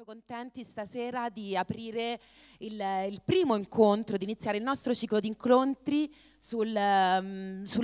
molto contenti stasera di aprire il primo incontro, di iniziare il nostro ciclo di incontri sulla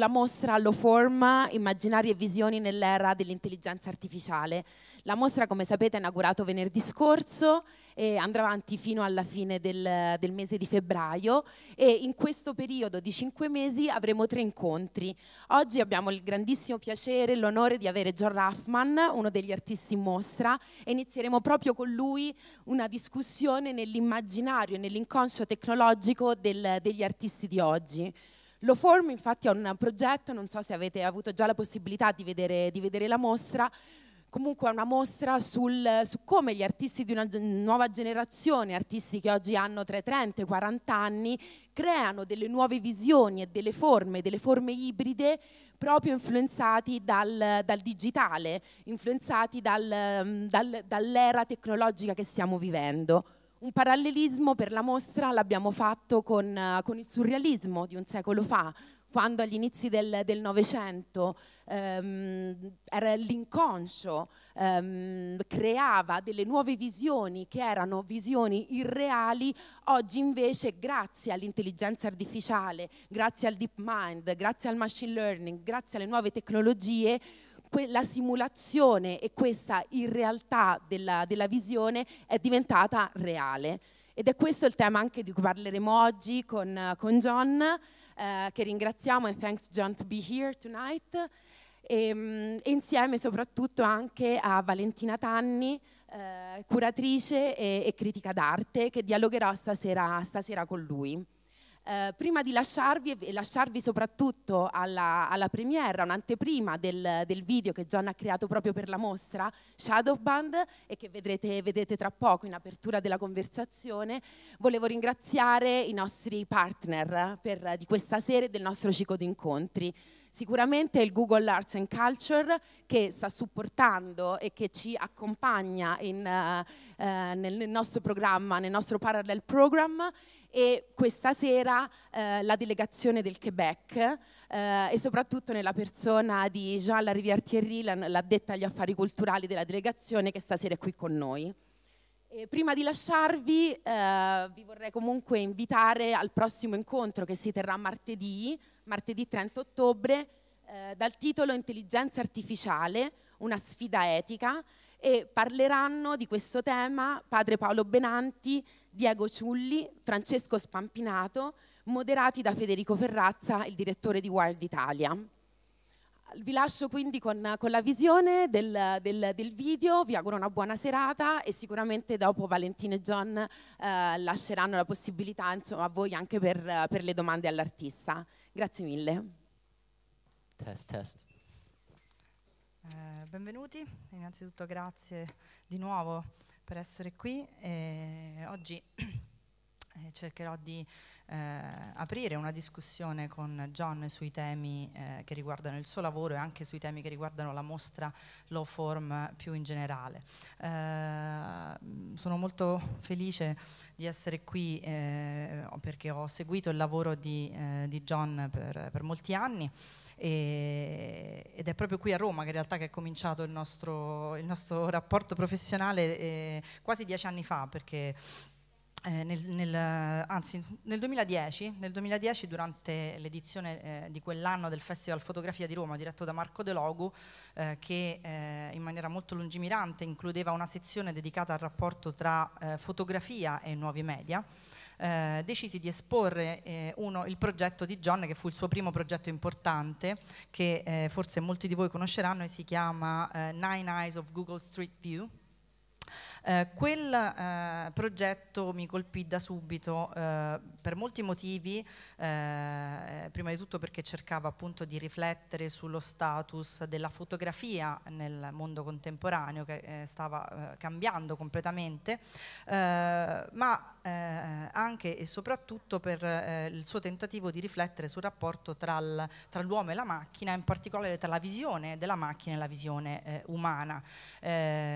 mostra Allo Forma, Immaginari e visioni nell'era dell'intelligenza artificiale. La mostra, come sapete, è inaugurato venerdì scorso e andrà avanti fino alla fine del mese di febbraio, e in questo periodo di 5 mesi avremo 3 incontri. Oggi abbiamo il grandissimo piacere e l'onore di avere Jon Rafman, uno degli artisti in mostra, e inizieremo proprio con lui una discussione nell'immaginario e nell'inconscio tecnologico degli artisti di oggi. Lo Form infatti è un progetto, non so se avete avuto già la possibilità di vedere la mostra. Comunque è una mostra su come gli artisti di una nuova generazione, artisti che oggi hanno tra i 30 e i 40 anni, creano delle nuove visioni e delle forme ibride, proprio influenzati dal digitale, influenzati dall'era tecnologica che stiamo vivendo. Un parallelismo per la mostra l'abbiamo fatto con il surrealismo di un secolo fa, quando agli inizi del Novecento era l'inconscio, creava delle nuove visioni che erano visioni irreali. Oggi invece, grazie all'intelligenza artificiale, grazie al deep mind, grazie al machine learning, grazie alle nuove tecnologie, la simulazione e questa irrealtà della visione è diventata reale. Ed è questo il tema anche di cui parleremo oggi con Jon, che ringraziamo, and thanks Jon to be here tonight, e insieme soprattutto anche a Valentina Tanni, curatrice e critica d'arte, che dialogherà stasera con lui. Prima di lasciarvi soprattutto alla premiera, un'anteprima del video che Jon ha creato proprio per la mostra, Shadowband, e che vedrete tra poco in apertura della conversazione, volevo ringraziare i nostri partner di questa sera e del nostro ciclo di incontri. Sicuramente il Google Arts and Culture, che sta supportando e che ci accompagna nel nostro programma, nel nostro parallel program, e questa sera la delegazione del Quebec, e soprattutto nella persona di Jean Larivière-Thierry, l'addetta agli affari culturali della delegazione, che stasera è qui con noi. E prima di lasciarvi, vi vorrei comunque invitare al prossimo incontro che si terrà martedì 30 ottobre, dal titolo Intelligenza artificiale, una sfida etica, e parleranno di questo tema padre Paolo Benanti, Diego Ciulli, Francesco Spampinato, moderati da Federico Ferrazza, il direttore di Wired Italia. Vi lascio quindi con la visione del video, vi auguro una buona serata, e sicuramente dopo Valentina e Jon lasceranno la possibilità, insomma, a voi anche per le domande all'artista. Grazie mille. Test. Benvenuti, innanzitutto grazie di nuovo per essere qui. Oggi cercherò di aprire una discussione con Jon sui temi che riguardano il suo lavoro e anche sui temi che riguardano la mostra Law Form più in generale. Sono molto felice di essere qui perché ho seguito il lavoro di Jon per molti anni. Ed è proprio qui a Roma che in realtà è cominciato il nostro rapporto professionale quasi 10 anni fa, perché nel 2010 durante l'edizione di quell'anno del Festival Fotografia di Roma diretto da Marco De Logu, che in maniera molto lungimirante includeva una sezione dedicata al rapporto tra fotografia e nuovi media, decisi di esporre il progetto di Jon, che fu il suo primo progetto importante, che forse molti di voi conosceranno, e si chiama Nine Eyes of Google Street View. Quel progetto mi colpì da subito per molti motivi, prima di tutto perché cercava appunto di riflettere sullo status della fotografia nel mondo contemporaneo, che stava cambiando completamente, ma anche e soprattutto per il suo tentativo di riflettere sul rapporto tra l'uomo e la macchina, in particolare tra la visione della macchina e la visione umana.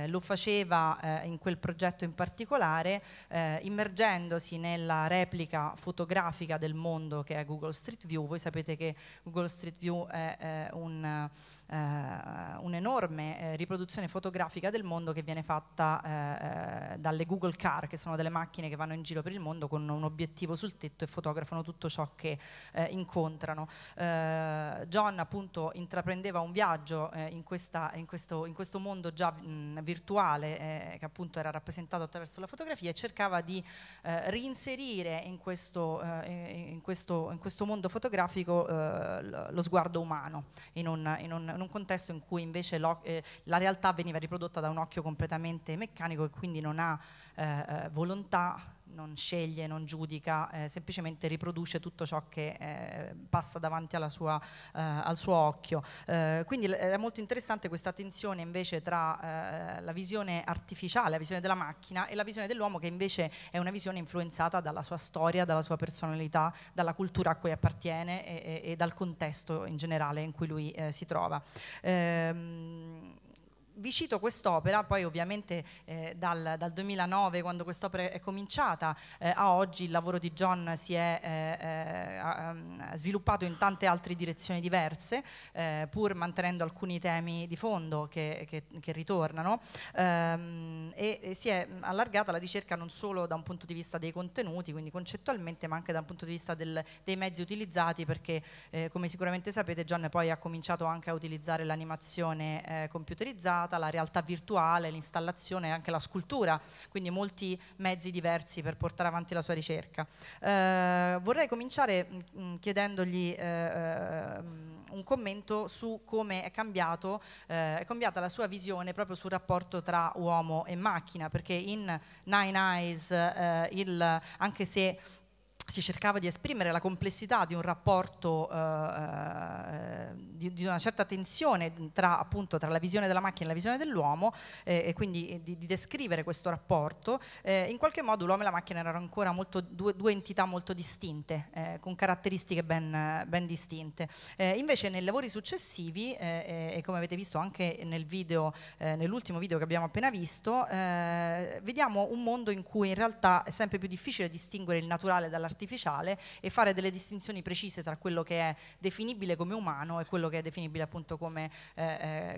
Lo faceva in quel progetto in particolare, immergendosi nella replica fotografica del mondo che è Google Street View. Voi sapete che Google Street View è un'enorme riproduzione fotografica del mondo che viene fatta dalle Google Car, che sono delle macchine che vanno in giro per il mondo con un obiettivo sul tetto e fotografano tutto ciò che incontrano. Jon appunto intraprendeva un viaggio in questo mondo già virtuale, che appunto era rappresentato attraverso la fotografia, e cercava di reinserire in questo mondo fotografico lo sguardo umano, in un contesto in cui invece la realtà veniva riprodotta da un occhio completamente meccanico, e quindi non ha volontà, non sceglie, non giudica, semplicemente riproduce tutto ciò che passa davanti al suo occhio. Quindi era molto interessante questa tensione invece tra la visione artificiale, la visione della macchina, e la visione dell'uomo, che invece è una visione influenzata dalla sua storia, dalla sua personalità, dalla cultura a cui appartiene e dal contesto in generale in cui lui si trova. Vi cito quest'opera, poi ovviamente dal 2009, quando quest'opera è cominciata, a oggi il lavoro di Jon si è sviluppato in tante altre direzioni diverse, pur mantenendo alcuni temi di fondo che ritornano, e si è allargata la ricerca non solo da un punto di vista dei contenuti, quindi concettualmente, ma anche da un punto di vista dei mezzi utilizzati, perché come sicuramente sapete, Jon poi ha cominciato anche a utilizzare l'animazione computerizzata, la realtà virtuale, l'installazione e anche la scultura, quindi molti mezzi diversi per portare avanti la sua ricerca. Vorrei cominciare chiedendogli un commento su come è cambiata la sua visione proprio sul rapporto tra uomo e macchina, perché in Nine Eyes, anche se si cercava di esprimere la complessità di un rapporto, di una certa tensione tra la visione della macchina e la visione dell'uomo, e quindi di descrivere questo rapporto, in qualche modo l'uomo e la macchina erano ancora due entità molto distinte, con caratteristiche ben distinte. Invece nei lavori successivi, e come avete visto anche nell'ultimo video che abbiamo appena visto, vediamo un mondo in cui in realtà è sempre più difficile distinguere il naturale dall'artificiale e fare delle distinzioni precise tra quello che è definibile come umano e quello che è definibile appunto come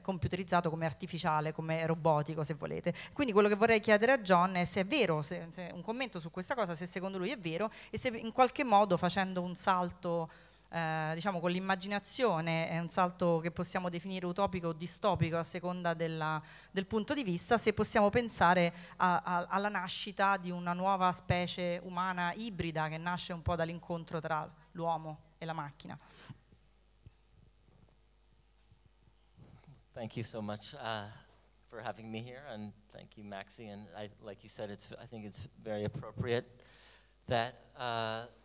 computerizzato, come artificiale, come robotico, se volete. Quindi quello che vorrei chiedere a Jon è se è vero, se un commento su questa cosa, se secondo lui è vero, e se in qualche modo, facendo un salto diciamo con l'immaginazione, è un salto che possiamo definire utopico o distopico a seconda del punto di vista, se possiamo pensare alla nascita di una nuova specie umana ibrida che nasce un po' dall'incontro tra l'uomo e la macchina. Thank you so much for having me here, and thank you, Maxi. And like you said, I think it's very appropriate that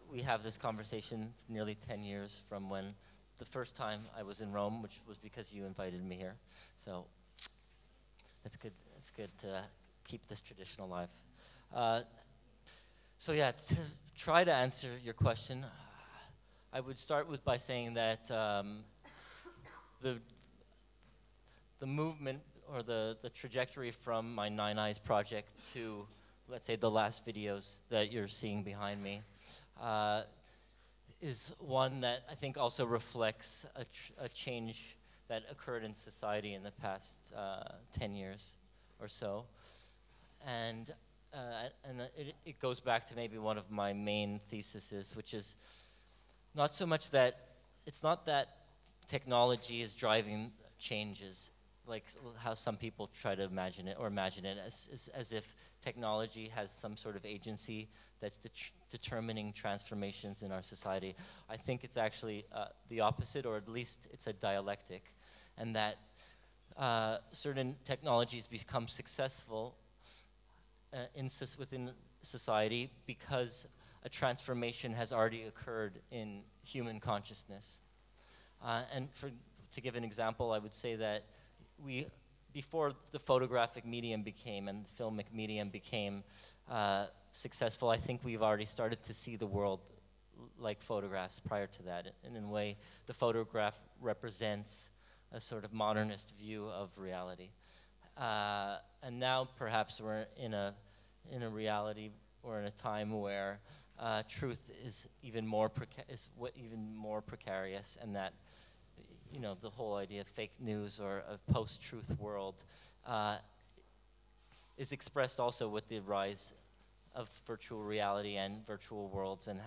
we have this conversation nearly 10 years from when the first time I was in Rome, which was because you invited me here. So it's good to keep this tradition alive. So yeah, to try to answer your question, I would start by saying that the movement or the trajectory from my Nine Eyes project to, let's say, the last videos that you're seeing behind me is one that I think also reflects a change that occurred in society in the past 10 years or so. And it goes back to maybe one of my main theses, which is not so much that, it's not that technology is driving changes, like how some people try to imagine it as if technology has some sort of agency that's determining transformations in our society. I think it's actually the opposite, or at least it's a dialectic, and that certain technologies become successful within society because a transformation has already occurred in human consciousness. And to give an example, I would say that before the photographic medium and the filmic medium became successful, I think we've already started to see the world like photographs prior to that. And in a way, the photograph represents a sort of modernist view of reality. And now perhaps we're in a reality or in a time where truth is even more precarious, and that, you know, the whole idea of fake news or a post-truth world is expressed also with the rise of virtual reality and virtual worlds, and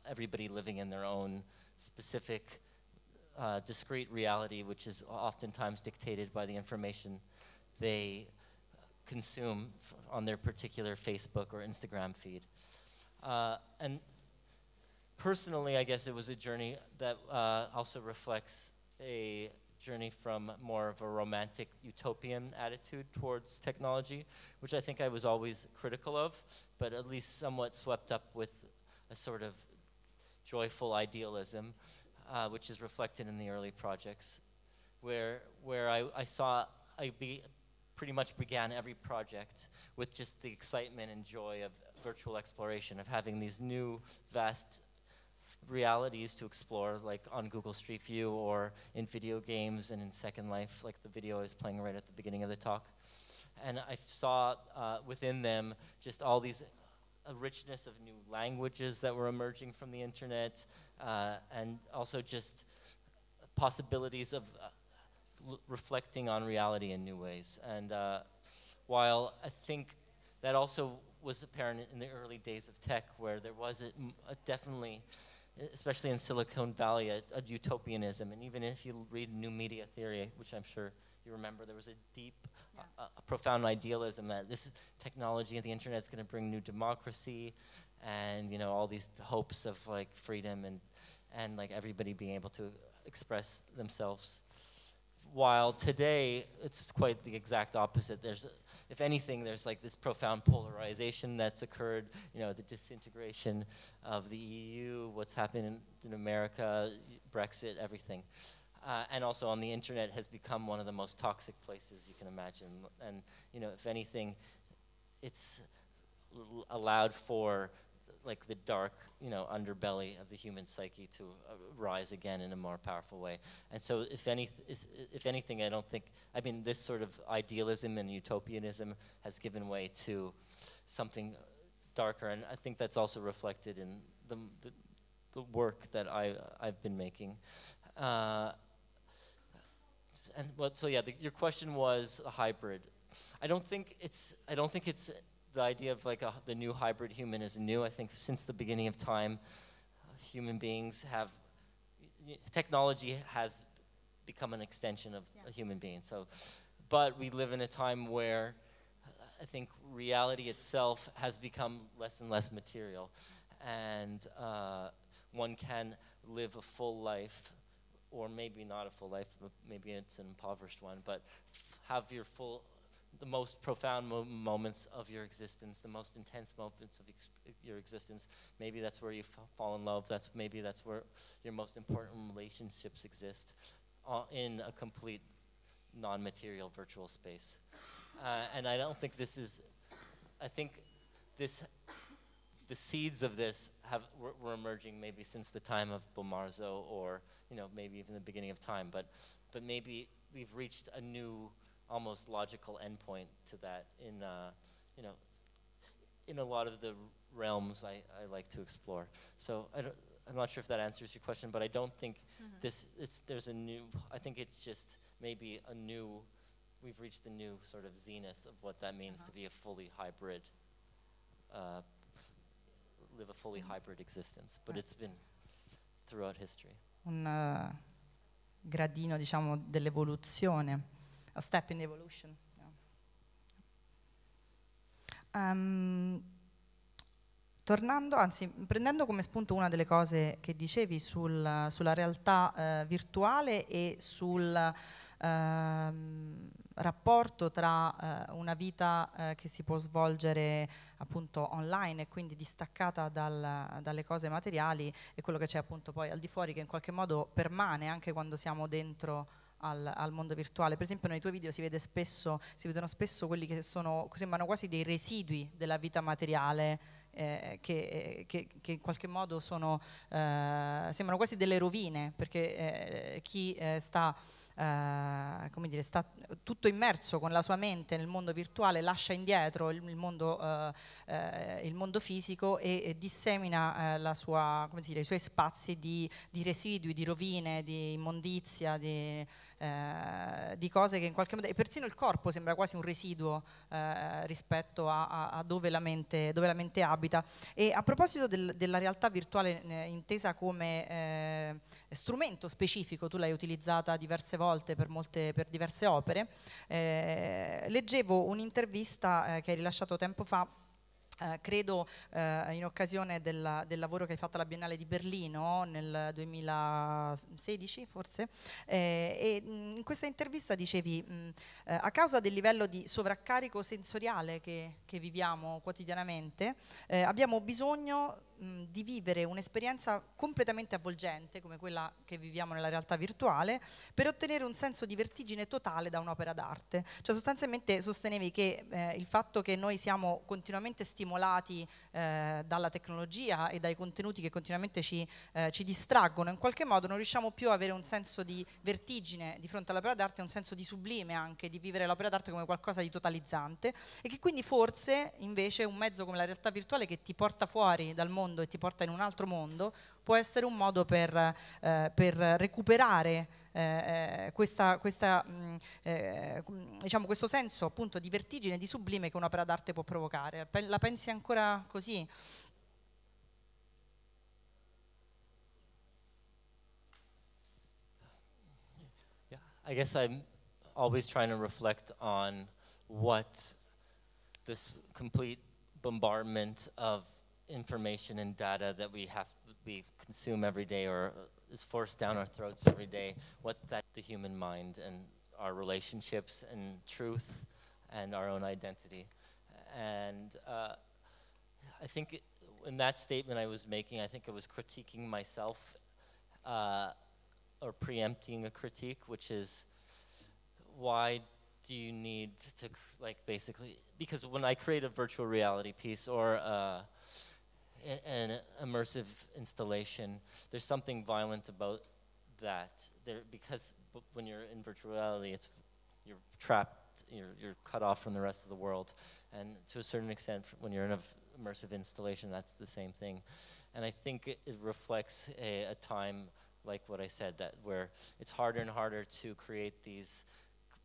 everybody living in their own specific discrete reality, which is oftentimes dictated by the information they consume on their particular Facebook or Instagram feed. And personally, I guess it was a journey that also reflects a journey from more of a romantic utopian attitude towards technology, which I think I was always critical of, but at least somewhat swept up with a sort of joyful idealism, which is reflected in the early projects, where I pretty much began every project with just the excitement and joy of virtual exploration, of having these new vast realities to explore, like on Google Street View or in video games and in Second Life, like the video I was playing right at the beginning of the talk. And I saw within them just all these a richness of new languages that were emerging from the internet, and also just possibilities of reflecting on reality in new ways. And while I think that also was apparent in the early days of tech, where there was a definitely, especially in Silicon Valley, a utopianism. And even if you read New Media Theory, which I'm sure you remember, there was a deep, a profound idealism that this technology and the internet is going to bring new democracy, and all these hopes of like freedom and like everybody being able to express themselves. While today it's quite the exact opposite. If anything, there's like this profound polarization that's occurred. The disintegration of the EU, what's happening in America, Brexit, everything. And also on the internet has become one of the most toxic places you can imagine. And if anything, it's allowed for like the dark, underbelly of the human psyche to rise again in a more powerful way. And so if anything, I don't think, this sort of idealism and utopianism has given way to something darker, and I think that's also reflected in the work that I've been making. Your question was a hybrid. I don't think it's the idea of like the new hybrid human is new. I think since the beginning of time, human beings technology has become an extension of a human being. So, but we live in a time where I think reality itself has become less and less material, and one can live a full life, or maybe not a full life, but maybe it's an impoverished one, but have the most profound moments of your existence, the most intense moments of your existence. Maybe that's where you fall in love. Maybe that's where your most important relationships exist, in a complete non-material virtual space. And I don't think I think the seeds of this were emerging maybe since the time of Bomarzo, or maybe even the beginning of time. But maybe we've reached a new, almost logical endpoint to that in a lot of the realms I like to explore. So I'm not sure if that answers your question, but I don't think I think it's just maybe we've reached a new sort of zenith of what that means to be a fully hybrid, live a fully hybrid existence, but it's been throughout history. Un gradino, diciamo, dell'evoluzione, a step in the evolution. Tornando, anzi, prendendo come spunto una delle cose che dicevi sulla realtà virtuale e sul rapporto tra una vita che si può svolgere appunto online e quindi distaccata dalle cose materiali, e quello che c'è appunto poi al di fuori, che in qualche modo permane anche quando siamo dentro al mondo virtuale. Per esempio nei tuoi video si vedono spesso quelli che sembrano quasi dei residui della vita materiale, che in qualche modo sembrano quasi delle rovine, perché chi sta tutto immerso con la sua mente nel mondo virtuale lascia indietro il mondo fisico e dissemina i suoi spazi di residui, di rovine, di immondizia, di cose che in qualche modo, e persino il corpo sembra quasi un residuo rispetto a dove la mente abita. E a proposito della realtà virtuale intesa come strumento specifico, tu l'hai utilizzata diverse volte per diverse opere, leggevo un'intervista che hai rilasciato tempo fa, credo in occasione del lavoro che hai fatto alla Biennale di Berlino nel 2016 forse, e in questa intervista dicevi a causa del livello di sovraccarico sensoriale che viviamo quotidianamente, abbiamo bisogno di vivere un'esperienza completamente avvolgente come quella che viviamo nella realtà virtuale per ottenere un senso di vertigine totale da un'opera d'arte. Cioè sostanzialmente sostenevi che il fatto che noi siamo continuamente stimolati dalla tecnologia e dai contenuti che continuamente ci distraggono, in qualche modo non riusciamo più a avere un senso di vertigine di fronte all'opera d'arte, un senso di sublime anche, di vivere l'opera d'arte come qualcosa di totalizzante, e che quindi forse invece un mezzo come la realtà virtuale che ti porta fuori dal mondo e ti porta in un altro mondo può essere un modo per recuperare diciamo, questo senso appunto di vertigine, di sublime che un'opera d'arte può provocare. La pensi ancora così? Yeah, I guess I'm always trying to reflect on what this complete bombardment of information and data that we consume every day, or is forced down our throats every day, what that the human mind and our relationships and truth and our own identity. And I think in that statement I was making, I think I was critiquing myself or preempting a critique, which is, why do you need to, like, basically, because when I create a virtual reality piece or an immersive installation, there's something violent about that. Because when you're in virtual reality, you're trapped, you're cut off from the rest of the world. And to a certain extent, when you're in an immersive installation, that's the same thing. And I think it reflects a time like what I said, that where it's harder and harder to create these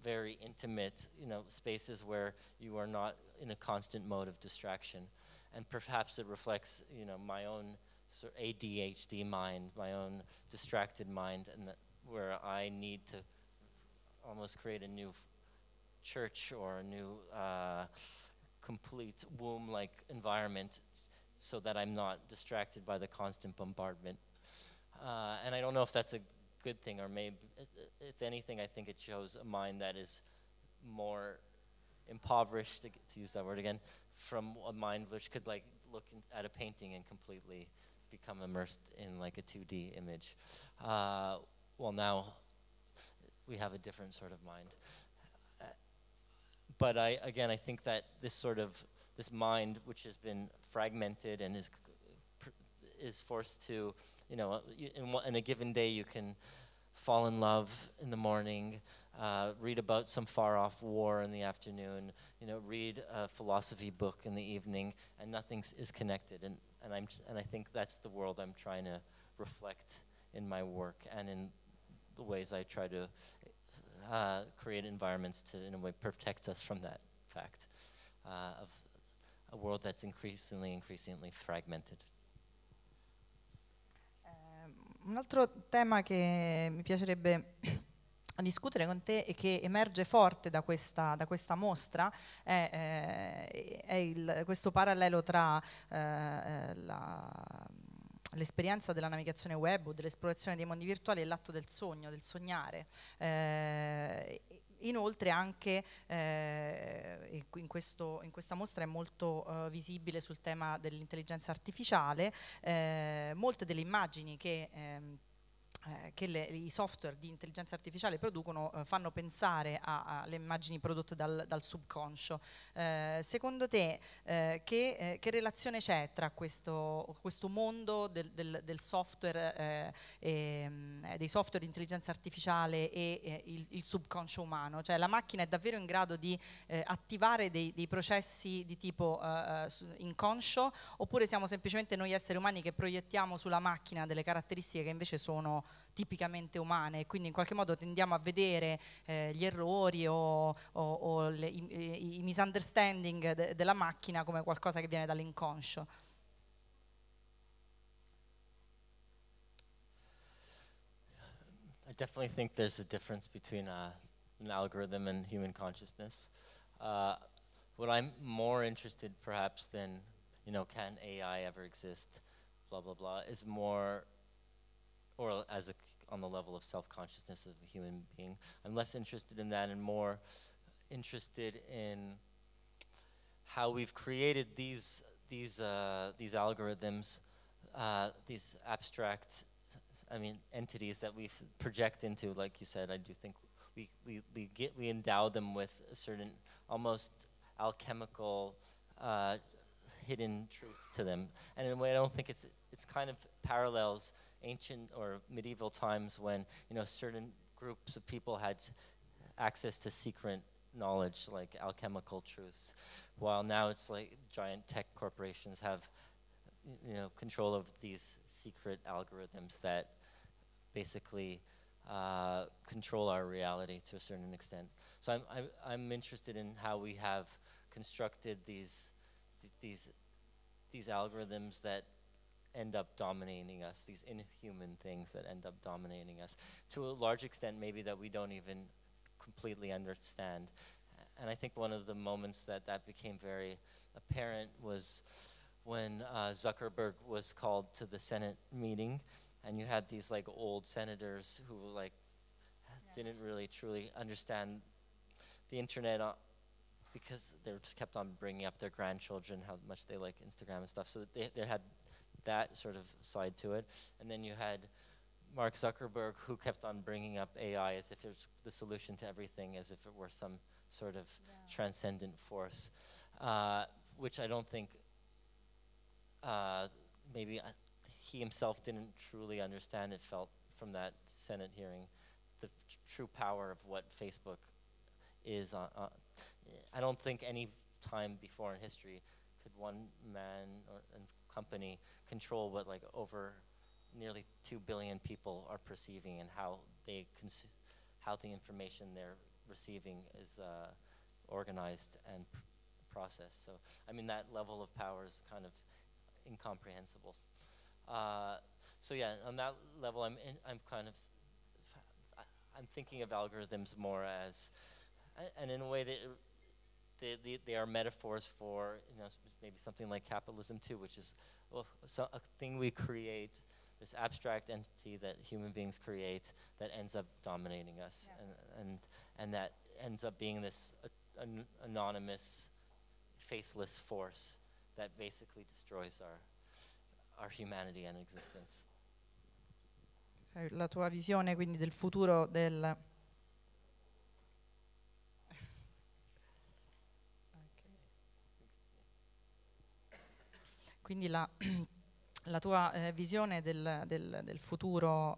very intimate, spaces where you are not in a constant mode of distraction. And perhaps it reflects, my own sort of ADHD mind, my own distracted mind, and where I need to almost create a new church or a new complete womb-like environment so that I'm not distracted by the constant bombardment. And I don't know if that's a good thing, or maybe, if anything, I think it shows a mind that is more impoverished, to use that word again, from a mind which could look at a painting and completely become immersed in like a 2D image. Well, now we have a different sort of mind. But I think that this mind which has been fragmented and is forced to, in a given day you can fall in love in the morning, read about some far-off war in the afternoon, read a philosophy book in the evening, and nothing is connected. And I think that's the world I'm trying to reflect in my work and in the ways I try to create environments to, in a way, protect us from that fact of a world that's increasingly fragmented. Un altro tema che mi piacerebbe discutere con te e che emerge forte da questa mostra è questo parallelo tra l'esperienza della navigazione web o dell'esplorazione dei mondi virtuali e l'atto del sogno, del sognare. Inoltre anche in questa mostra è molto visibile sul tema dell'intelligenza artificiale, molte delle immagini che i software di intelligenza artificiale producono fanno pensare alle immagini prodotte dal subconscio. Secondo te che relazione c'è tra questo mondo del software, dei software di intelligenza artificiale e il subconscio umano? Cioè la macchina è davvero in grado di attivare dei processi di tipo inconscio, oppure siamo semplicemente noi esseri umani che proiettiamo sulla macchina delle caratteristiche che invece sono tipicamente umane, e quindi in qualche modo tendiamo a vedere gli errori o i misunderstanding della macchina come qualcosa che viene dall'inconscio. I definitely think there's a difference between an algorithm and human consciousness. What I'm more interested perhaps than, you know, can AI ever exist, blah, blah, blah, is more, or as on the level of self-consciousness of a human being. I'm less interested in that and more interested in how we've created these algorithms, these abstract, I mean, entities that we project into, like you said. I do think we endow them with a certain almost alchemical hidden truth to them, and in a way I don't think it's kind of parallels ancient or medieval times when, you know, certain groups of people had access to secret knowledge like alchemical truths, while now it's like giant tech corporations have, you know, control of these secret algorithms that basically control our reality to a certain extent. So I'm interested in how we have constructed these algorithms that end up dominating us, these inhuman things that end up dominating us, to a large extent maybe that we don't even completely understand. And I think one of the moments that became very apparent was when Zuckerberg was called to the Senate meeting, and you had these like old senators who like didn't really truly understand the internet because they just kept on bringing up their grandchildren, how much they like Instagram and stuff. So they had that sort of side to it. And then you had Mark Zuckerberg, who kept on bringing up AI as if it was the solution to everything, as if it were some sort of transcendent force, which I don't think maybe he himself didn't truly understand. It felt from that Senate hearing the true power of what Facebook is. I don't think any time before in history could one man or company control what like over nearly 2 billion people are perceiving, and how they how the information they're receiving is organized and processed. So I mean, that level of power is kind of incomprehensible. So yeah, on that level, I'm thinking of algorithms more as, and in a way they are metaphors for, you know, maybe something like capitalism too, which is, well, a thing we create, this abstract entity that human beings create that ends up dominating us, and that ends up being this anonymous, faceless force that basically destroys our humanity and existence. La tua visione quindi del futuro del... Quindi la tua visione del futuro,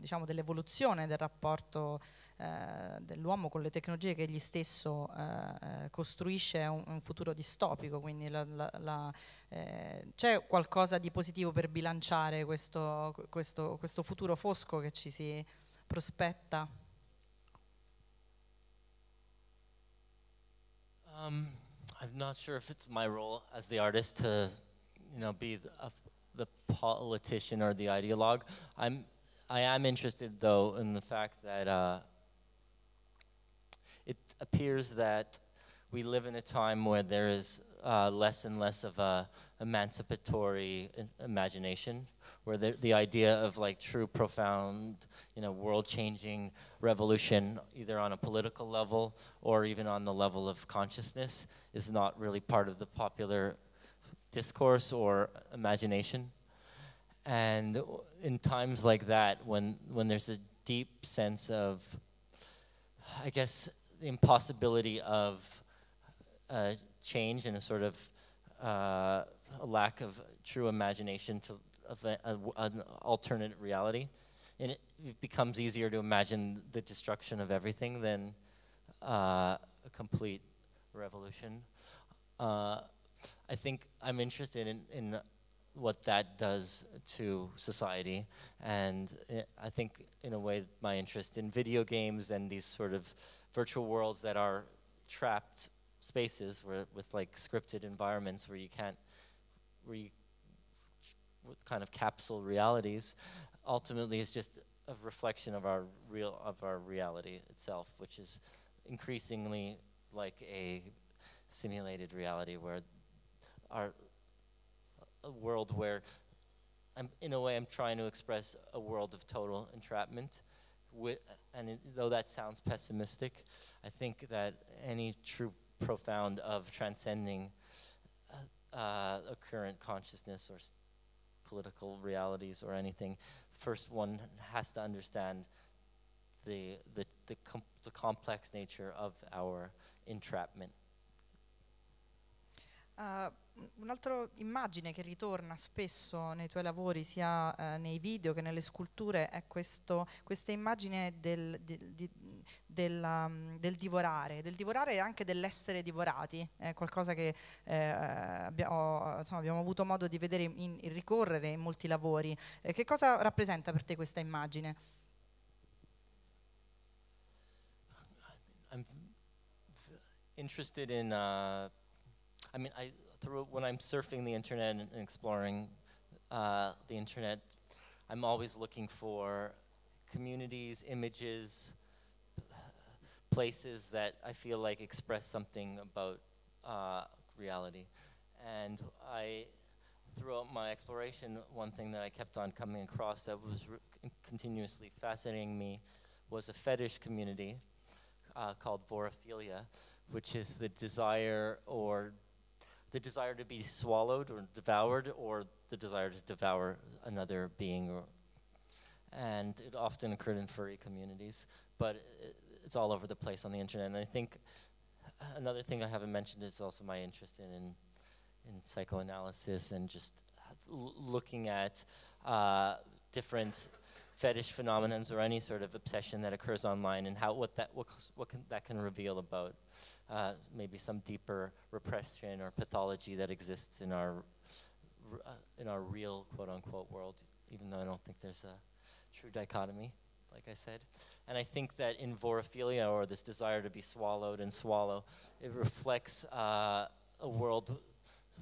diciamo dell'evoluzione del rapporto dell'uomo con le tecnologie che egli stesso costruisce, è un futuro distopico, quindi c'è qualcosa di positivo per bilanciare questo futuro fosco che ci si prospetta? I'm not sure if it's my role as the artist to, you know, be the politician or the ideologue. I am interested, though, in the fact that it appears that we live in a time where there is less and less of a emancipatory imagination, where the idea of like true, profound, you know, world-changing revolution, either on a political level or even on the level of consciousness, is not really part of the popular discourse or imagination. And in times like that, when there's a deep sense of, I guess, the impossibility of change and a sort of a lack of true imagination of an alternate reality, and it becomes easier to imagine the destruction of everything than a complete revolution. I think I'm interested in what that does to society. And I think, in a way, my interest in video games and these sort of virtual worlds that are trapped spaces with like scripted environments where you can't, with kind of capsule realities, ultimately is just a reflection of our reality itself, which is increasingly like a simulated reality, where a world where in a way I'm trying to express a world of total entrapment. Though that sounds pessimistic, I think that any true profound of transcending a current consciousness or political realities or anything, first one has to understand the complex nature of our entrapment. Un'altra immagine che ritorna spesso nei tuoi lavori, sia nei video che nelle sculture, è questa immagine del divorare e anche dell'essere divorati. È qualcosa che abbiamo avuto modo di vedere ricorrere in molti lavori. Che cosa rappresenta per te questa immagine? I'm interested in when I'm surfing the internet and exploring the internet, I'm always looking for communities, images, places that I feel like express something about reality. And throughout my exploration, one thing that I kept on coming across that was continuously fascinating me was a fetish community called vorophilia, which is the desire to be swallowed or devoured, or the desire to devour another being. And it often occurred in furry communities, but it's all over the place on the internet. And I think another thing I haven't mentioned is also my interest in psychoanalysis and just looking at different fetish phenomena or any sort of obsession that occurs online, and what that can reveal about maybe some deeper repression or pathology that exists in our real quote-unquote world, even though I don't think there's a true dichotomy, like I said. And I think that in vorophilia, or this desire to be swallowed and swallow, it reflects a world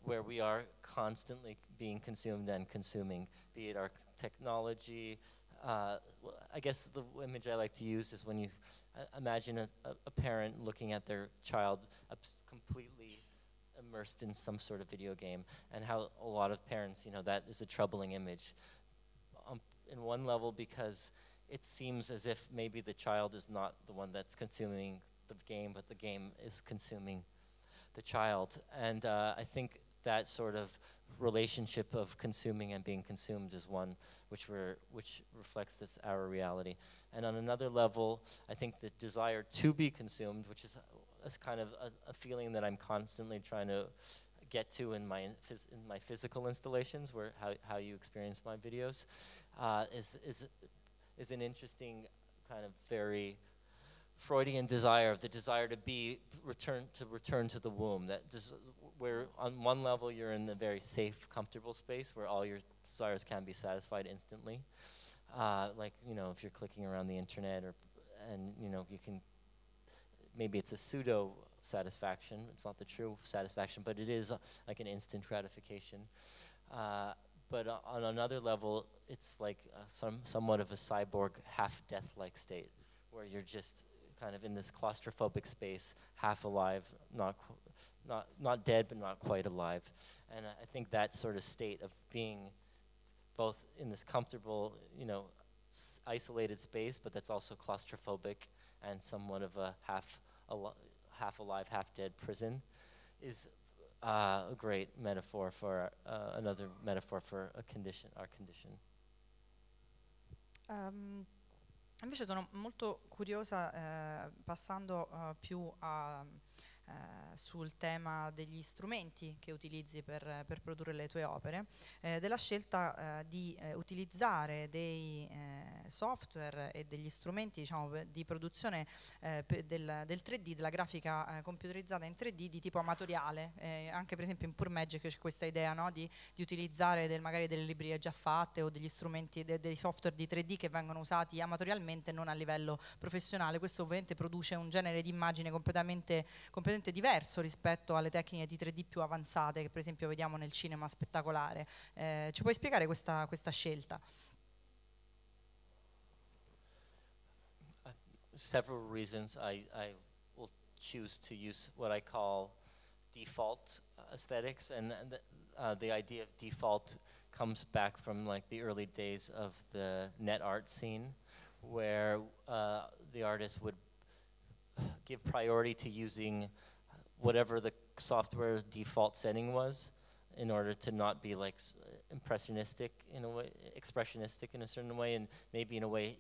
where we are constantly being consumed and consuming, be it our technology. I guess the image I like to use is when you imagine a parent looking at their child completely immersed in some sort of video game, and how a lot of parents, that is a troubling image. In one level, because it seems as if maybe the child is not the one that's consuming the game, but the game is consuming the child. And I think that sort of relationship of consuming and being consumed is one which reflects our reality. And on another level, I think the desire to be consumed, which is kind of a feeling that I'm constantly trying to get to in my physical installations, where how you experience my videos, is an interesting kind of very Freudian desire, the desire to return to the womb. Where on one level you're in the very safe, comfortable space where all your desires can be satisfied instantly. Like, if you're clicking around the internet, and you can, maybe it's a pseudo satisfaction. It's not the true satisfaction, but it is like an instant gratification. But on another level, it's like somewhat of a cyborg, half death-like state, where you're just kind of in this claustrophobic space, half alive, not dead, but not quite alive. And I think that sort of state of being both in this comfortable, isolated space, but that's also claustrophobic and somewhat of a half alive, half dead prison, is a great metaphor for another metaphor for our condition. Invece sono molto curiosa, passando più sul tema degli strumenti che utilizzi per produrre le tue opere, della scelta di utilizzare dei software e degli strumenti, diciamo, di produzione del 3D, della grafica computerizzata in 3D di tipo amatoriale. Anche per esempio in Pure Magic c'è questa idea, no, di utilizzare magari delle librerie già fatte o degli strumenti, dei software di 3D che vengono usati amatorialmente, non a livello professionale. Questo ovviamente produce un genere di immagine completamente diverso rispetto alle tecniche di 3D più avanzate che per esempio vediamo nel cinema spettacolare. Ci puoi spiegare questa scelta? Several reasons I will choose to use what I call default aesthetics, and the idea of default comes back from like the early days of the net art scene, where the artist would give priority to using whatever the software default setting was in order to not be like impressionistic in a way, expressionistic in a certain way, and maybe in a way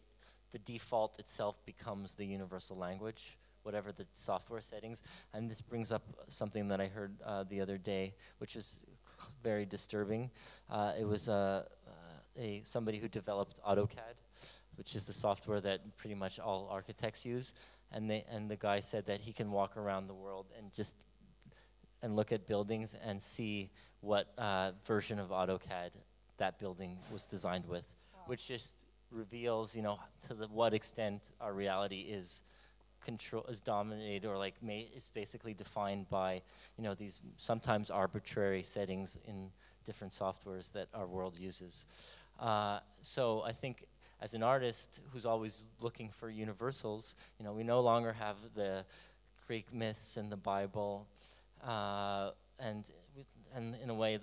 the default itself becomes the universal language, whatever the software settings. And this brings up something that I heard the other day, which is very disturbing. It was somebody who developed AutoCAD, which is the software that pretty much all architects use. And the guy said that he can walk around the world and look at buildings and see what version of AutoCAD that building was designed with, wow. Which just reveals, you know, to what extent our reality is dominated, or like is basically defined by, you know, these sometimes arbitrary settings in different softwares that our world uses. So I think, as an artist who's always looking for universals, you know, we no longer have the Greek myths and the Bible, and in a way,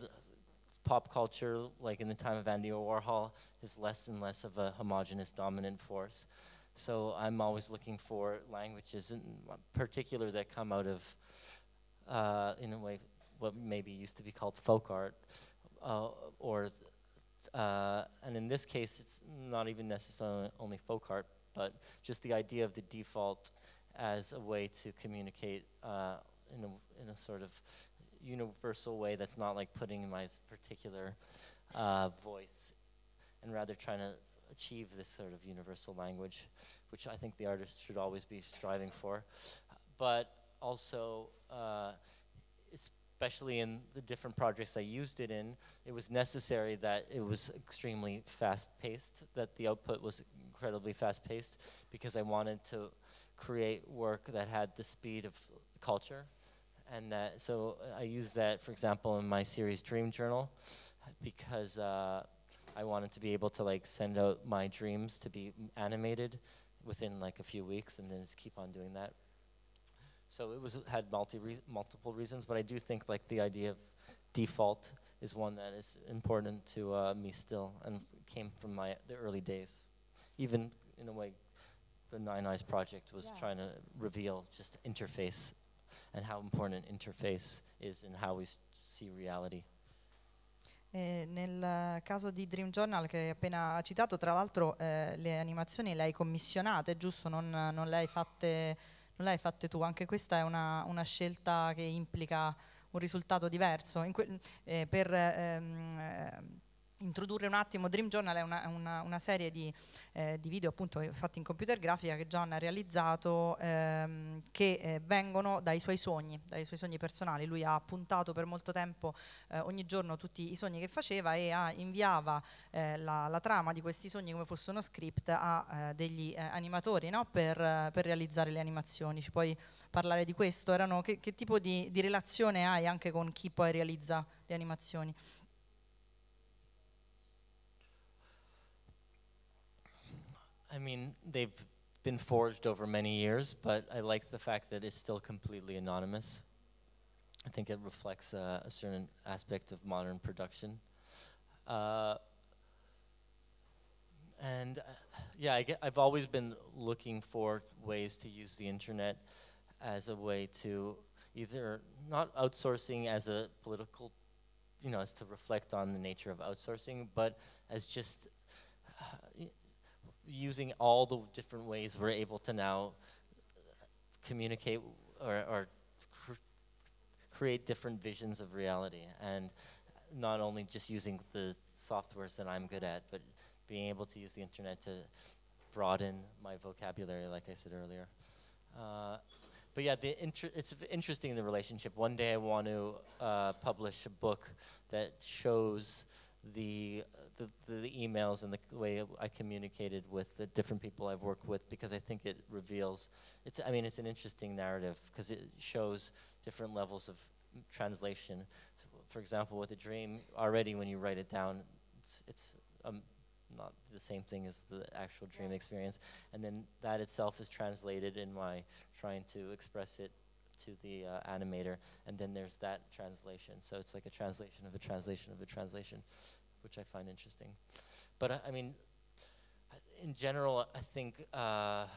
pop culture, like in the time of Andy Warhol, is less and less of a homogenous dominant force. So I'm always looking for languages, in particular, that come out of, in a way, what maybe used to be called folk art, and in this case, it's not even necessarily only folk art, but just the idea of the default as a way to communicate in a sort of universal way that's not like putting my particular voice, and rather trying to achieve this sort of universal language, which I think the artist should always be striving for. But also, especially in the different projects I used it in, it was necessary that it was extremely fast-paced, that the output was incredibly fast-paced, because I wanted to create work that had the speed of culture. And so I used that, for example, in my series Dream Journal, because I wanted to be able to like send out my dreams to be animated within like a few weeks, and then just keep on doing that. So it had multiple reasons, but I do think like the idea of default is one that is important to me still, and came from the early days. Even in a way, the Nine Eyes project was trying to reveal just interface, and how important interface is in how we see reality. Nel caso di Dream Journal che hai appena citato, tra l'altro le animazioni le hai commissionate, giusto? Non le hai fatte tu. Anche questa è una scelta che implica un risultato diverso. Per introdurre un attimo, Dream Journal è una serie di video appunto fatti in computer grafica che Jon ha realizzato, che vengono dai suoi sogni personali. Lui ha appuntato per molto tempo ogni giorno tutti i sogni che faceva, e inviava la trama di questi sogni come fosse uno script a degli animatori, no? per realizzare le animazioni. Ci puoi parlare di questo? Che tipo di relazione hai anche con chi poi realizza le animazioni? I mean, they've been forged over many years, but I like the fact that it's still completely anonymous. I think it reflects a certain aspect of modern production. I've always been looking for ways to use the internet as a way to either, not outsourcing as a political, you know, as to reflect on the nature of outsourcing, but as just using all the different ways we're able to now communicate or create different visions of reality, and not only just using the softwares that I'm good at, but being able to use the internet to broaden my vocabulary, like I said earlier. But yeah, it's interesting, the relationship. One day I want to publish a book that shows the emails and the way I communicated with the different people I've worked with, because I think it reveals, it's an interesting narrative, because it shows different levels of translation. So, for example, with a dream, already when you write it down, it's not the same thing as the actual dream experience, and then that itself is translated in my trying to express it to the animator, and then there's that translation. So it's like a translation of a translation of a translation, which I find interesting. But I mean, in general, I think I'm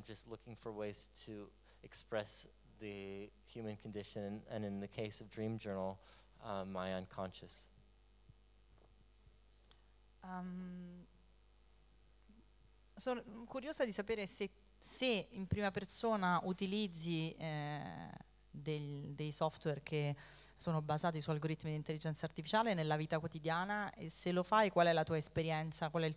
just looking for ways to express the human condition, and in the case of Dream Journal, my unconscious. Sono curiosa di sapere se in prima persona utilizzi dei software che sono basati su algoritmi di intelligenza artificiale nella vita quotidiana, e se lo fai, qual è la tua esperienza, qual è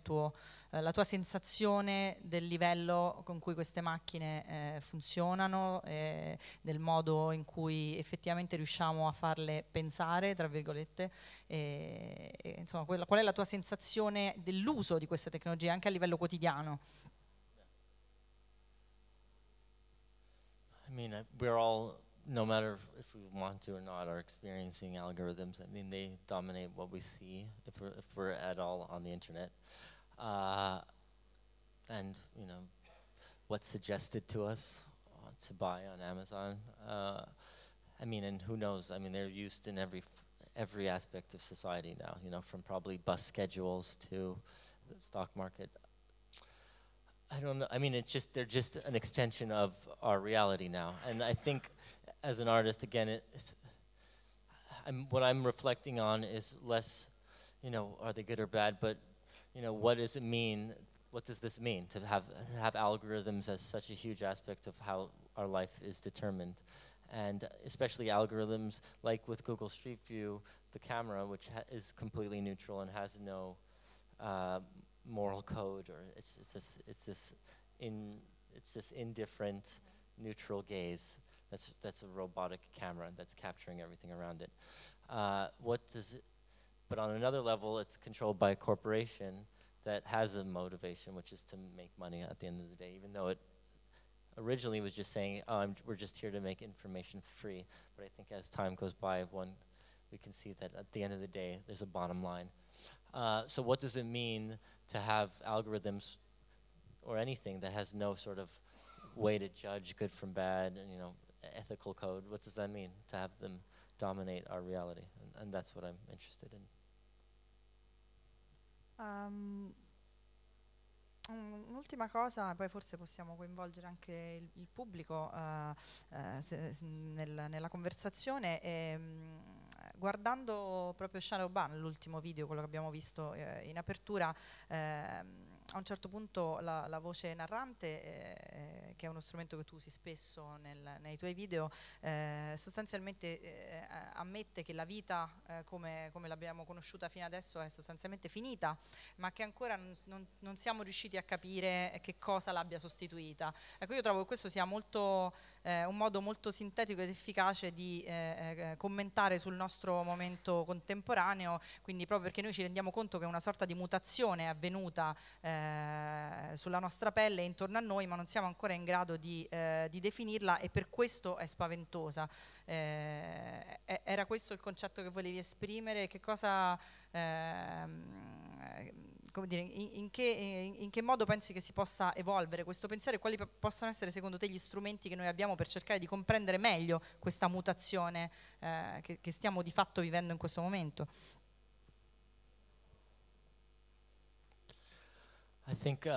la tua sensazione del livello con cui queste macchine funzionano, del modo in cui effettivamente riusciamo a farle pensare, tra virgolette, insomma, qual è la tua sensazione dell'uso di queste tecnologie anche a livello quotidiano? I mean, we're all, no matter if we want to or not, are experiencing algorithms. I mean, they dominate what we see if we're at all on the internet. And, you know, what's suggested to us to buy on Amazon. I mean, and who knows? I mean, they're used in every aspect of society now, you know, from probably bus schedules to the stock market. I don't know. I mean, they're just an extension of our reality now. And I think, as an artist, again, what I'm reflecting on is less, you know, are they good or bad, but, you know, what does it mean? What does this mean to have algorithms as such a huge aspect of how our life is determined? And especially algorithms like with Google Street View, the camera, which is completely neutral and has no moral code, or it's this indifferent, neutral gaze. That's a robotic camera that's capturing everything around it. But on another level, it's controlled by a corporation that has a motivation, which is to make money at the end of the day, even though it originally was just saying, we're just here to make information free. But I think as time goes by, we can see that at the end of the day, there's a bottom line. So what does it mean to have algorithms or anything that has no sort of way to judge good from bad, and, you know, ethical code? What does that mean to have them dominate our reality? And that's what I'm interested in. Un'ultima cosa, poi forse possiamo coinvolgere anche il pubblico nella conversazione. Guardando proprio Shadowban, l'ultimo video, quello che abbiamo visto in apertura, a un certo punto la voce narrante, che è uno strumento che tu usi spesso nei tuoi video, sostanzialmente ammette che la vita come l'abbiamo conosciuta fino adesso è sostanzialmente finita, ma che ancora non siamo riusciti a capire che cosa l'abbia sostituita. Ecco, io trovo che questo sia un modo molto sintetico ed efficace di commentare sul nostro momento contemporaneo, quindi proprio perché noi ci rendiamo conto che una sorta di mutazione è avvenuta sulla nostra pelle intorno a noi, ma non siamo ancora in grado di definirla, e per questo è spaventosa. Era questo il concetto che volevi esprimere? Che cosa, come dire, in che modo pensi che si possa evolvere questo pensiero, e quali possono essere secondo te gli strumenti che noi abbiamo per cercare di comprendere meglio questa mutazione che stiamo di fatto vivendo in questo momento? I think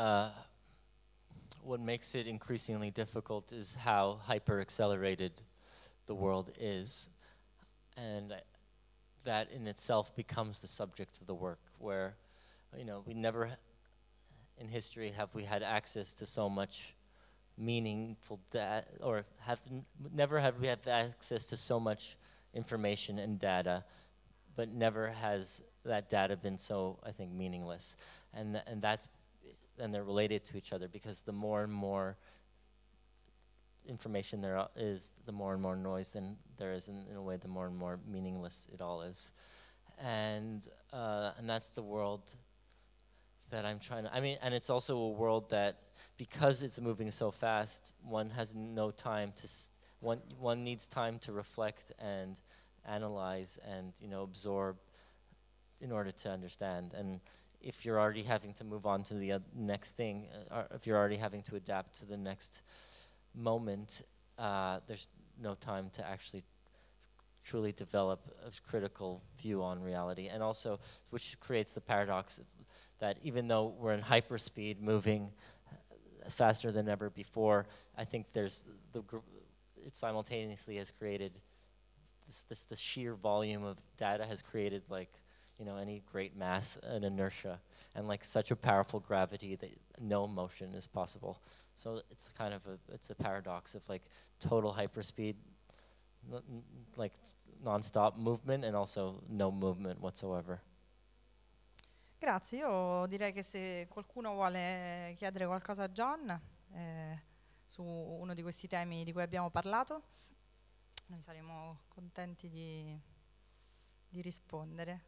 what makes it increasingly difficult is how hyper-accelerated the world is, and that in itself becomes the subject of the work, where, you know, we never in history have we had access to so much meaningful data, or never have we had access to so much information and data, but never has that data been so, I think, meaningless. And they're related to each other, because the more and more information there is, the more and more noise then there is, in a way, the more and more meaningless it all is. And that's the world that I'm trying to, and it's also a world that, because it's moving so fast, one has no time to, one needs time to reflect and analyze and, absorb in order to understand. And if you're already having to move on to the next thing, or if you're already having to adapt to the next moment, there's no time to actually truly develop a critical view on reality. And also, which creates the paradox that even though we're in hyperspeed, moving faster than ever before, I think there's it simultaneously has created the sheer volume of data has created, like, any great mass and inertia, and like such a powerful gravity that no motion is possible. So it's kind of it's a paradox of like total hyperspeed, like non-stop movement, and also no movement whatsoever. Grazie, io direi che se qualcuno vuole chiedere qualcosa a Jon su uno di questi temi di cui abbiamo parlato, noi saremo contenti di rispondere.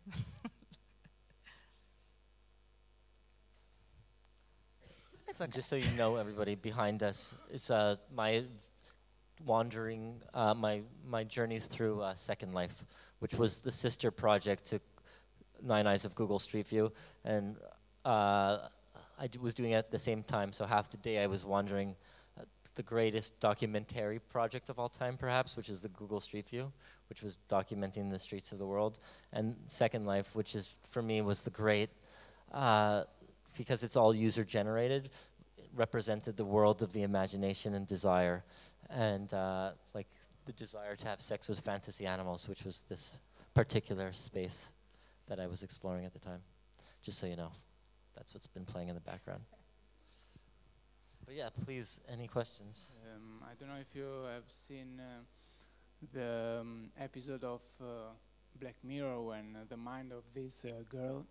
Okay. Just so you know, everybody, behind us is my wandering, my journeys through Second Life, which was the sister project to Nine Eyes of Google Street View, and I was doing it at the same time. So half the day I was wandering the greatest documentary project of all time, perhaps, which is the Google Street View, which was documenting the streets of the world, and Second Life, which is, for me, was the great, because it's all user-generated, represented the world of the imagination and desire, and like the desire to have sex with fantasy animals, which was this particular space that I was exploring at the time. Just so you know, that's what's been playing in the background. But yeah, please, any questions? I don't know if you have seen the episode of Black Mirror when the mind of this girl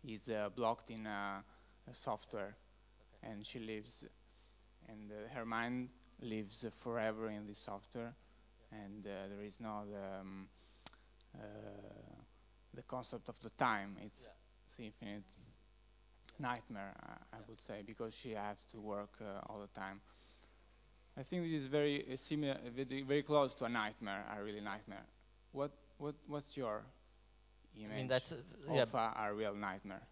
is blocked in a software, okay. And she lives, and her mind lives forever in this software, yeah. And there is no the concept of the time. It's infinite nightmare, I would say, because she has to work all the time. I think this is very similar, very close to a nightmare, a really nightmare. What's your image that's of a real nightmare?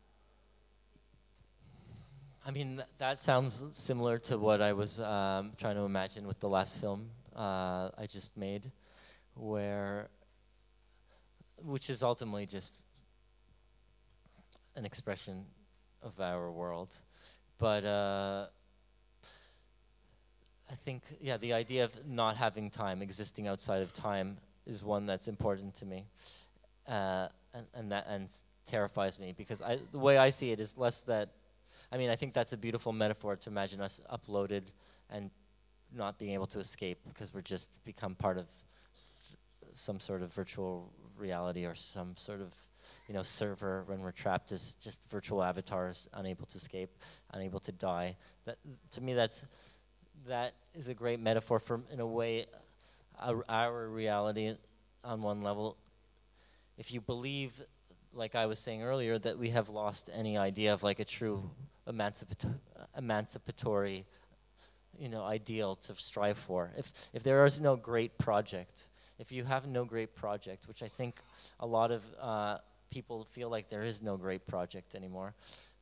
I mean, that sounds similar to what I was trying to imagine with the last film I just made, which is ultimately just an expression of our world. But I think, the idea of not having time, existing outside of time, is one that's important to me, and terrifies me, because the way I see it is less that, I think that's a beautiful metaphor to imagine us uploaded and not being able to escape, because we're just become part of some sort of virtual reality or some sort of server, when we're trapped as just virtual avatars, unable to escape, unable to die. That, to me, that is a great metaphor for, in a way, our reality on one level. If you believe, like I was saying earlier, that we have lost any idea of like a true emancipatory, ideal to strive for. If there is no great project, if you have no great project, which I think a lot of people feel like there is no great project anymore,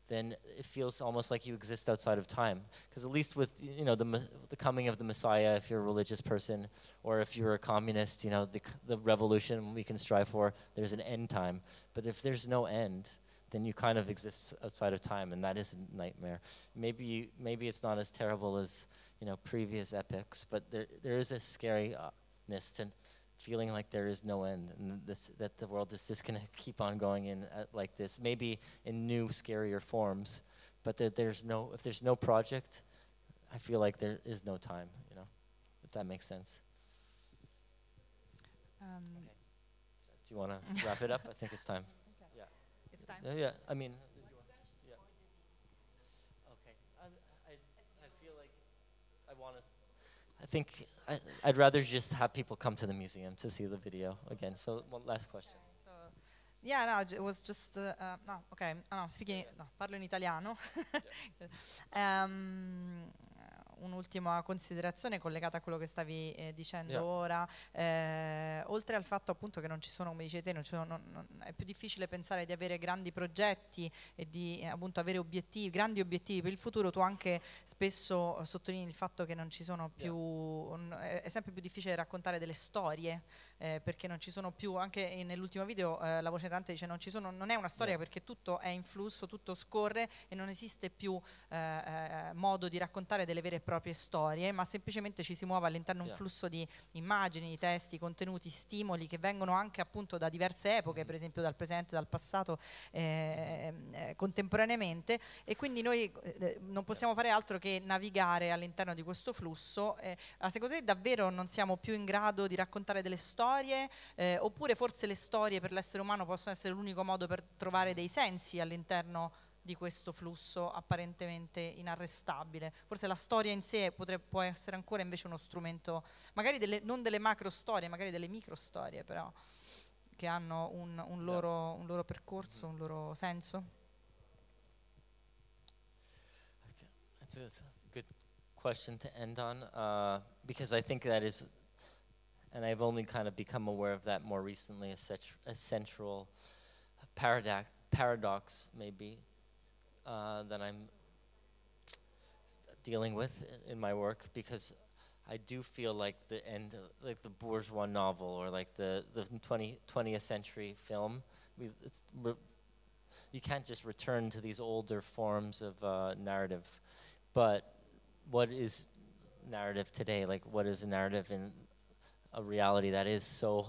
then it feels almost like you exist outside of time. Because at least with the coming of the Messiah, if you're a religious person, or if you're a communist, the revolution we can strive for, there's an end time. But if there's no end, then you kind of exist outside of time, and that is a nightmare. Maybe it's not as terrible as previous epics, but there is a scariness to feeling like there is no end, and that the world is just going to keep on going in like this, maybe in new, scarier forms, but if there's no project, I feel like there is no time, you know, if that makes sense. Okay. Do you want to wrap it up? I think it's time. Okay. Yeah. It's time. Yeah. I mean, yeah. Okay. I feel like I want to. I think I'd rather just have people come to the museum to see the video again. So one last question. Okay, so, yeah, no, it was just no, okay. No, speaking. No, parlo in italiano. Un'ultima considerazione collegata a quello che stavi dicendo ora, oltre al fatto appunto che non ci sono, come dicevi te, è più difficile pensare di avere grandi progetti e di appunto avere obiettivi, grandi obiettivi per il futuro. Tu anche spesso sottolinei il fatto che non ci sono più, è sempre più difficile raccontare delle storie, perché non ci sono più, anche nell'ultimo video la voce narrante dice non è una storia perché tutto è in flusso, tutto scorre e non esiste più modo di raccontare delle vere e proprie storie, ma semplicemente ci si muove all'interno di un flusso di immagini, di testi, contenuti, stimoli che vengono anche appunto da diverse epoche, per esempio dal presente, dal passato, contemporaneamente, e quindi noi non possiamo fare altro che navigare all'interno di questo flusso. Secondo te davvero non siamo più in grado di raccontare delle storie, oppure forse le storie per l'essere umano possono essere l'unico modo per trovare dei sensi all'interno di questo flusso apparentemente inarrestabile? Forse la storia in sé può essere ancora invece uno strumento, magari non delle macro storie, magari delle micro storie, però che hanno un loro percorso, un loro senso. Okay. That's a good question to end on, because I think that is, and I've only kind of become aware of that more recently, a central paradox maybe, that I'm dealing with in my work, because I do feel like the end of, like the bourgeois novel or like the 20th century film, you can't just return to these older forms of narrative. But what is narrative today? Like, what is a narrative in a reality that is so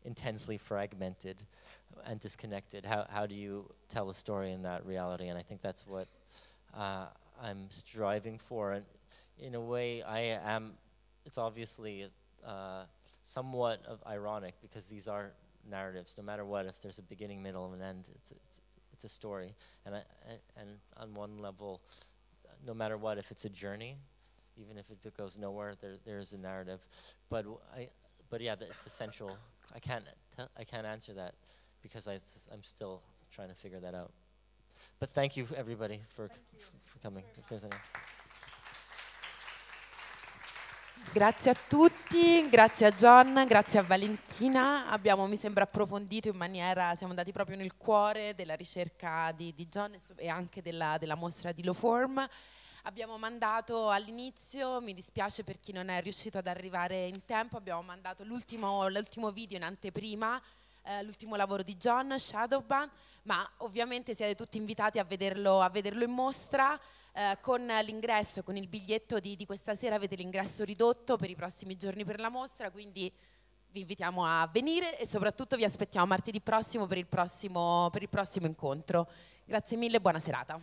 intensely fragmented and disconnected? How do you tell a story in that reality? And I think that's what I'm striving for. And in a way, it's obviously somewhat ironic, because these are narratives. No matter what, if there's a beginning, middle, and an end, it's a story. And on one level, no matter what, if it's a journey, even if it goes nowhere, there is a narrative. But yeah, it's essential. I can't answer that, because I'm still trying to figure that out. But thank you, everybody, for coming. If there's any. Grazie a tutti, grazie a Jon, grazie a Valentina. Abbiamo, mi sembra, approfondito in maniera, siamo andati proprio nel cuore della ricerca di Jon e anche della mostra di Loform. Abbiamo mandato all'inizio, mi dispiace per chi non è riuscito ad arrivare in tempo, abbiamo mandato l'ultimo video in anteprima, l'ultimo lavoro di Jon, Shadowban, ma ovviamente siete tutti invitati a vederlo in mostra. Con l'ingresso, con il biglietto di questa sera avete l'ingresso ridotto per i prossimi giorni per la mostra, quindi vi invitiamo a venire e soprattutto vi aspettiamo martedì prossimo per il prossimo incontro. Grazie mille e buona serata.